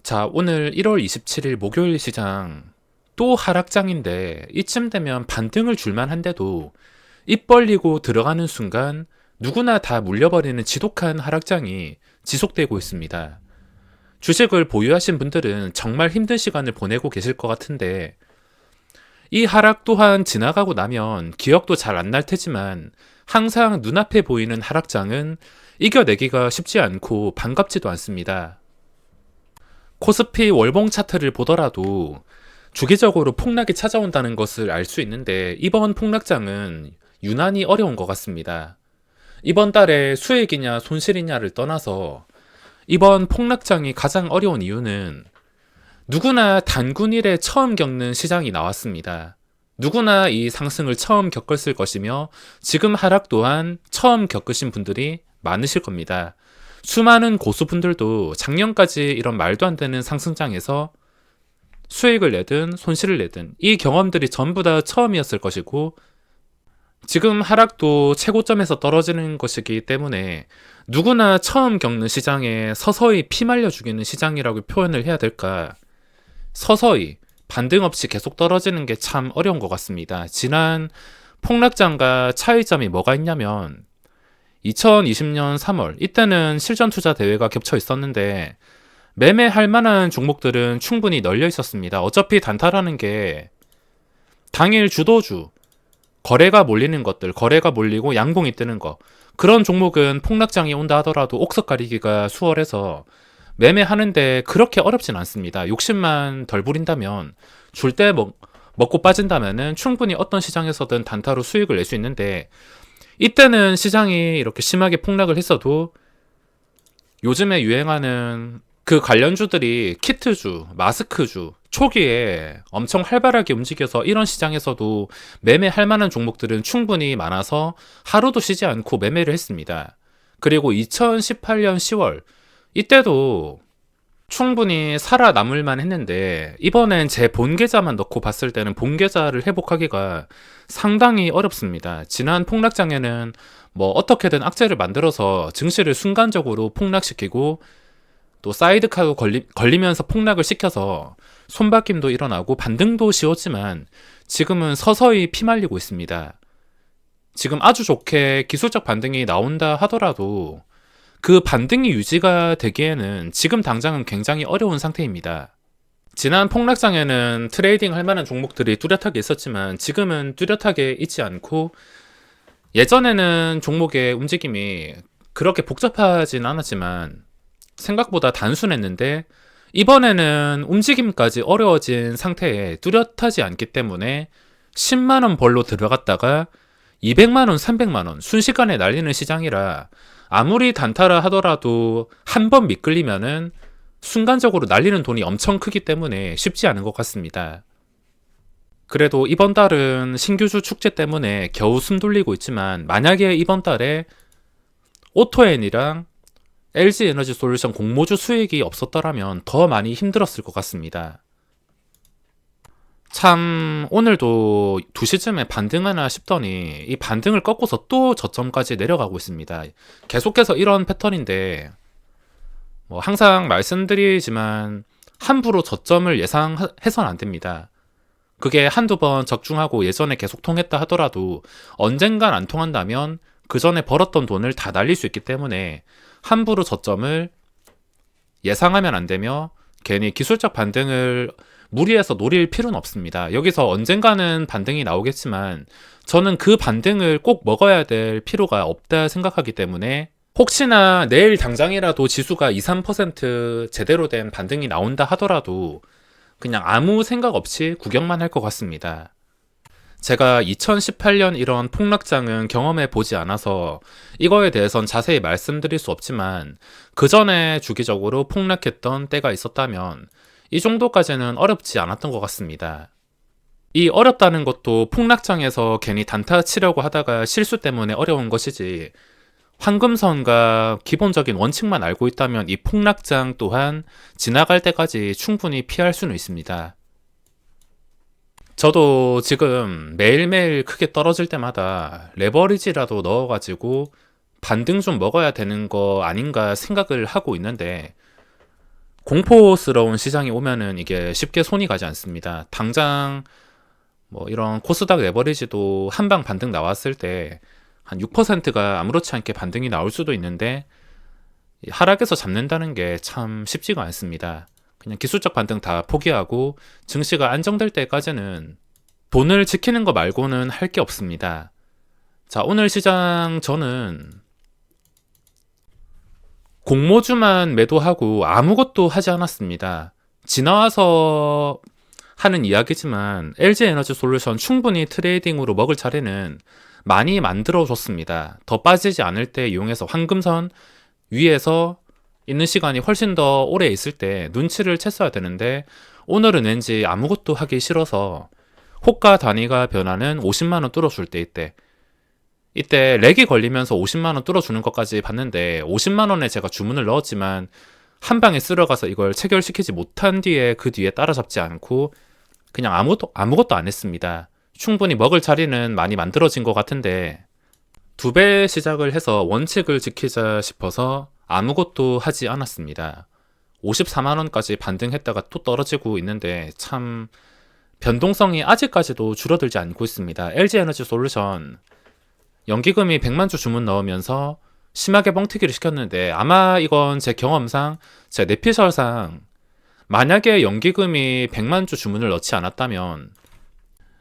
자, 오늘 1월 27일 목요일 시장 또 하락장인데 이쯤 되면 반등을 줄만 한데도 입 벌리고 들어가는 순간 누구나 다 물려버리는 지독한 하락장이 지속되고 있습니다. 주식을 보유하신 분들은 정말 힘든 시간을 보내고 계실 것 같은데 이 하락 또한 지나가고 나면 기억도 잘 안 날 테지만 항상 눈앞에 보이는 하락장은 이겨내기가 쉽지 않고 반갑지도 않습니다. 코스피 월봉 차트를 보더라도 주기적으로 폭락이 찾아온다는 것을 알 수 있는데 이번 폭락장은 유난히 어려운 것 같습니다. 이번 달에 수익이냐 손실이냐를 떠나서 이번 폭락장이 가장 어려운 이유는 누구나 단군일에 처음 겪는 시장이 나왔습니다. 누구나 이 상승을 처음 겪었을 것이며 지금 하락 또한 처음 겪으신 분들이 많으실 겁니다. 수많은 고수분들도 작년까지 이런 말도 안 되는 상승장에서 수익을 내든 손실을 내든 이 경험들이 전부 다 처음이었을 것이고 지금 하락도 최고점에서 떨어지는 것이기 때문에 누구나 처음 겪는 시장에 서서히 피말려 죽이는 시장이라고 표현을 해야 될까? 서서히 반등 없이 계속 떨어지는 게 참 어려운 것 같습니다. 지난 폭락장과 차이점이 뭐가 있냐면 2020년 3월 이때는 실전 투자 대회가 겹쳐 있었는데 매매할 만한 종목들은 충분히 널려 있었습니다. 어차피 단타라는 게 당일 주도주 거래가 몰리는 것들, 거래가 몰리고 양봉이 뜨는 거, 그런 종목은 폭락장이 온다 하더라도 옥석 가리기가 수월해서 매매하는데 그렇게 어렵진 않습니다. 욕심만 덜 부린다면 줄 때 먹고 빠진다면은 충분히 어떤 시장에서든 단타로 수익을 낼 수 있는데 이때는 시장이 이렇게 심하게 폭락을 했어도 요즘에 유행하는 그 관련주들이 키트주, 마스크주 초기에 엄청 활발하게 움직여서 이런 시장에서도 매매할 만한 종목들은 충분히 많아서 하루도 쉬지 않고 매매를 했습니다. 그리고 2018년 10월 이때도 충분히 살아남을 만 했는데 이번엔 제 본계좌만 넣고 봤을 때는 본계좌를 회복하기가 상당히 어렵습니다. 지난 폭락장에는 뭐 어떻게든 악재를 만들어서 증시를 순간적으로 폭락시키고 또 사이드카도 걸리면서 폭락을 시켜서 손바뀜도 일어나고 반등도 쉬웠지만 지금은 서서히 피말리고 있습니다. 지금 아주 좋게 기술적 반등이 나온다 하더라도 그 반등이 유지가 되기에는 지금 당장은 굉장히 어려운 상태입니다. 지난 폭락장에는 트레이딩 할 만한 종목들이 뚜렷하게 있었지만 지금은 뚜렷하게 있지 않고 예전에는 종목의 움직임이 그렇게 복잡하진 않았지만 생각보다 단순했는데 이번에는 움직임까지 어려워진 상태에 뚜렷하지 않기 때문에 10만원 벌로 들어갔다가 200만원, 300만원 순식간에 날리는 시장이라 아무리 단타라 하더라도 한 번 미끌리면은 순간적으로 날리는 돈이 엄청 크기 때문에 쉽지 않은 것 같습니다. 그래도 이번 달은 신규주 축제 때문에 겨우 숨 돌리고 있지만 만약에 이번 달에 오토엔이랑 LG에너지솔루션 공모주 수익이 없었더라면 더 많이 힘들었을 것 같습니다. 참 오늘도 2시쯤에 반등하나 싶더니 이 반등을 꺾고서 또 저점까지 내려가고 있습니다. 계속해서 이런 패턴인데 뭐 항상 말씀드리지만 함부로 저점을 예상해서는 안 됩니다. 그게 한두 번 적중하고 예전에 계속 통했다 하더라도 언젠간 안 통한다면 그 전에 벌었던 돈을 다 날릴 수 있기 때문에 함부로 저점을 예상하면 안 되며 괜히 기술적 반등을 무리해서 노릴 필요는 없습니다. 여기서 언젠가는 반등이 나오겠지만 저는 그 반등을 꼭 먹어야 될 필요가 없다 생각하기 때문에 혹시나 내일 당장이라도 지수가 2, 3% 제대로 된 반등이 나온다 하더라도 그냥 아무 생각 없이 구경만 할 것 같습니다. 제가 2018년 이런 폭락장은 경험해 보지 않아서 이거에 대해선 자세히 말씀드릴 수 없지만 그 전에 주기적으로 폭락했던 때가 있었다면 이 정도까지는 어렵지 않았던 것 같습니다. 이 어렵다는 것도 폭락장에서 괜히 단타 치려고 하다가 실수 때문에 어려운 것이지 황금선과 기본적인 원칙만 알고 있다면 이 폭락장 또한 지나갈 때까지 충분히 피할 수는 있습니다. 저도 지금 매일매일 크게 떨어질 때마다 레버리지라도 넣어가지고 반등 좀 먹어야 되는 거 아닌가 생각을 하고 있는데 공포스러운 시장이 오면은 이게 쉽게 손이 가지 않습니다. 당장 뭐 이런 코스닥 레버리지도 한방 반등 나왔을 때 한 6%가 아무렇지 않게 반등이 나올 수도 있는데 하락에서 잡는다는 게 참 쉽지가 않습니다. 그냥 기술적 반등 다 포기하고 증시가 안정될 때까지는 돈을 지키는 거 말고는 할 게 없습니다. 자, 오늘 시장 저는 공모주만 매도하고 아무것도 하지 않았습니다. 지나와서 하는 이야기지만 LG에너지솔루션 충분히 트레이딩으로 먹을 자리는 많이 만들어줬습니다. 더 빠지지 않을 때 이용해서 황금선 위에서 있는 시간이 훨씬 더 오래 있을 때 눈치를 챘어야 되는데 오늘은 왠지 아무것도 하기 싫어서 호가 단위가 변하는 50만원 뚫어줄 때 이때 렉이 걸리면서 50만원 뚫어주는 것까지 봤는데 50만원에 제가 주문을 넣었지만 한 방에 쓸어가서 이걸 체결시키지 못한 뒤에 그 뒤에 따라잡지 않고 그냥 아무것도 안 했습니다. 충분히 먹을 자리는 많이 만들어진 것 같은데 2배 시작을 해서 원칙을 지키자 싶어서 아무것도 하지 않았습니다. 54만원까지 반등했다가 또 떨어지고 있는데 참 변동성이 아직까지도 줄어들지 않고 있습니다. LG에너지솔루션 연기금이 100만주 주문 넣으면서 심하게 뻥튀기를 시켰는데 아마 이건 제 경험상 제 내피셜상 만약에 연기금이 100만주 주문을 넣지 않았다면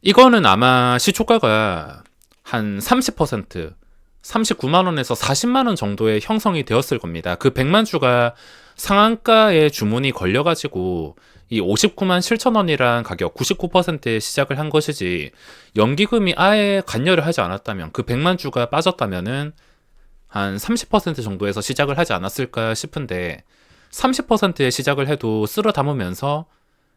이거는 아마 시초가가 한 30%, 39만원에서 40만원 정도의 형성이 되었을 겁니다. 그 100만주가 상한가에 주문이 걸려가지고 이 59만 7천원이란 가격 99%에 시작을 한 것이지 연기금이 아예 관여를 하지 않았다면 그 100만주가 빠졌다면은 한 30% 정도에서 시작을 하지 않았을까 싶은데 30%에 시작을 해도 쓸어 담으면서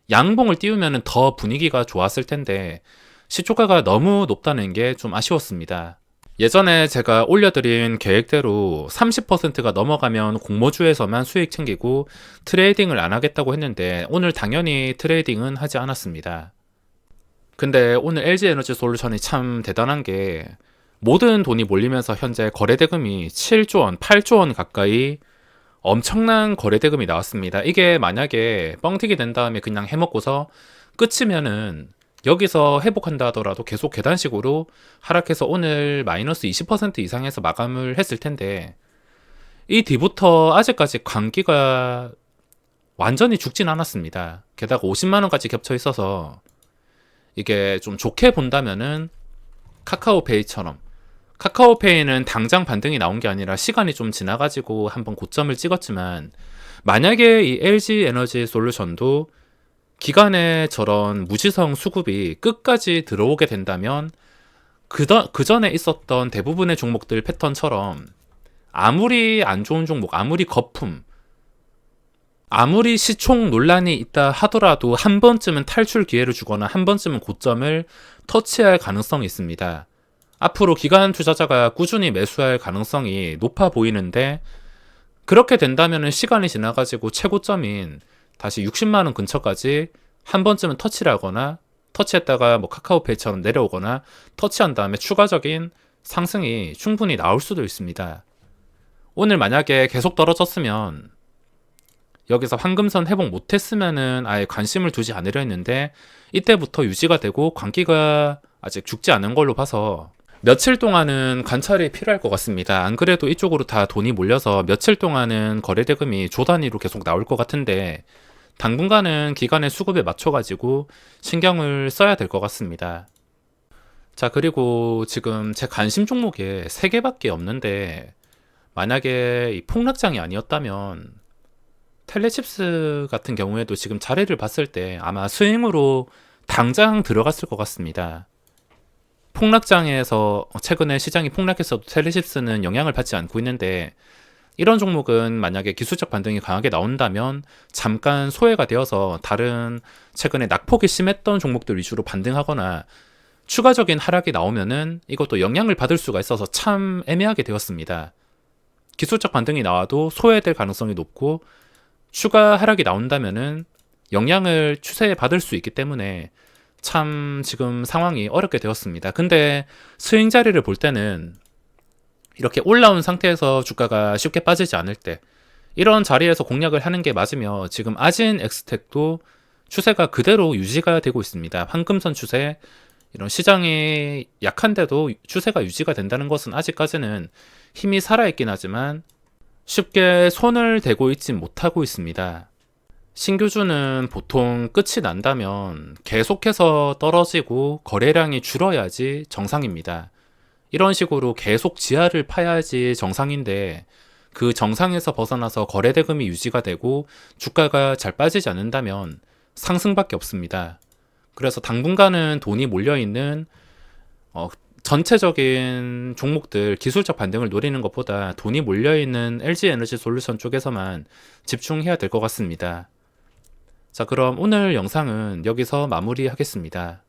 양봉을 띄우면 더 분위기가 좋았을 텐데 시초가가 너무 높다는 게 좀 아쉬웠습니다. 예전에 제가 올려드린 계획대로 30%가 넘어가면 공모주에서만 수익 챙기고 트레이딩을 안 하겠다고 했는데 오늘 당연히 트레이딩은 하지 않았습니다. 근데 오늘 LG에너지솔루션이 참 대단한 게 모든 돈이 몰리면서 현재 거래대금이 7조 원, 8조 원 가까이 엄청난 거래대금이 나왔습니다. 이게 만약에 뻥튀기 된 다음에 그냥 해먹고서 끝이면은 여기서 회복한다 하더라도 계속 계단식으로 하락해서 오늘 마이너스 20% 이상에서 마감을 했을 텐데 이 뒤부터 아직까지 광기가 완전히 죽진 않았습니다. 게다가 50만원까지 겹쳐 있어서 이게 좀 좋게 본다면은 카카오페이처럼 카카오페이는 당장 반등이 나온 게 아니라 시간이 좀 지나가지고 한번 고점을 찍었지만 만약에 이 LG에너지솔루션도 기간에 저런 무지성 수급이 끝까지 들어오게 된다면 그 전에 있었던 대부분의 종목들 패턴처럼 아무리 안 좋은 종목, 아무리 거품, 아무리 시총 논란이 있다 하더라도 한 번쯤은 탈출 기회를 주거나 한 번쯤은 고점을 터치할 가능성이 있습니다. 앞으로 기관 투자자가 꾸준히 매수할 가능성이 높아 보이는데 그렇게 된다면 시간이 지나가지고 최고점인 다시 60만원 근처까지 한 번쯤은 터치를 하거나 터치했다가 뭐 카카오페이처럼 내려오거나 터치한 다음에 추가적인 상승이 충분히 나올 수도 있습니다. 오늘 만약에 계속 떨어졌으면 여기서 황금선 회복 못했으면은 아예 관심을 두지 않으려 했는데 이때부터 유지가 되고 광기가 아직 죽지 않은 걸로 봐서 며칠 동안은 관찰이 필요할 것 같습니다. 안 그래도 이쪽으로 다 돈이 몰려서 며칠 동안은 거래대금이 조 단위로 계속 나올 것 같은데 당분간은 기간의 수급에 맞춰가지고 신경을 써야 될 것 같습니다. 자, 그리고 지금 제 관심 종목에 3개밖에 없는데 만약에 이 폭락장이 아니었다면 텔레칩스 같은 경우에도 지금 자리를 봤을 때 아마 스윙으로 당장 들어갔을 것 같습니다. 폭락장에서 최근에 시장이 폭락했어도 텔레칩스는 영향을 받지 않고 있는데 이런 종목은 만약에 기술적 반등이 강하게 나온다면 잠깐 소외가 되어서 다른 최근에 낙폭이 심했던 종목들 위주로 반등하거나 추가적인 하락이 나오면은 이것도 영향을 받을 수가 있어서 참 애매하게 되었습니다. 기술적 반등이 나와도 소외될 가능성이 높고 추가 하락이 나온다면은 영향을 추세에 받을 수 있기 때문에 참 지금 상황이 어렵게 되었습니다. 근데 스윙 자리를 볼 때는 이렇게 올라온 상태에서 주가가 쉽게 빠지지 않을 때 이런 자리에서 공략을 하는 게 맞으며 지금 아진 엑스텍도 추세가 그대로 유지가 되고 있습니다. 황금선 추세, 이런 시장이 약한데도 추세가 유지가 된다는 것은 아직까지는 힘이 살아있긴 하지만 쉽게 손을 대고 있지 못하고 있습니다. 신규주는 보통 끝이 난다면 계속해서 떨어지고 거래량이 줄어야지 정상입니다. 이런 식으로 계속 지하를 파야지 정상인데 그 정상에서 벗어나서 거래대금이 유지가 되고 주가가 잘 빠지지 않는다면 상승밖에 없습니다. 그래서 당분간은 돈이 몰려있는 전체적인 종목들 기술적 반등을 노리는 것보다 돈이 몰려있는 LG에너지솔루션 쪽에서만 집중해야 될 것 같습니다. 자, 그럼 오늘 영상은 여기서 마무리하겠습니다.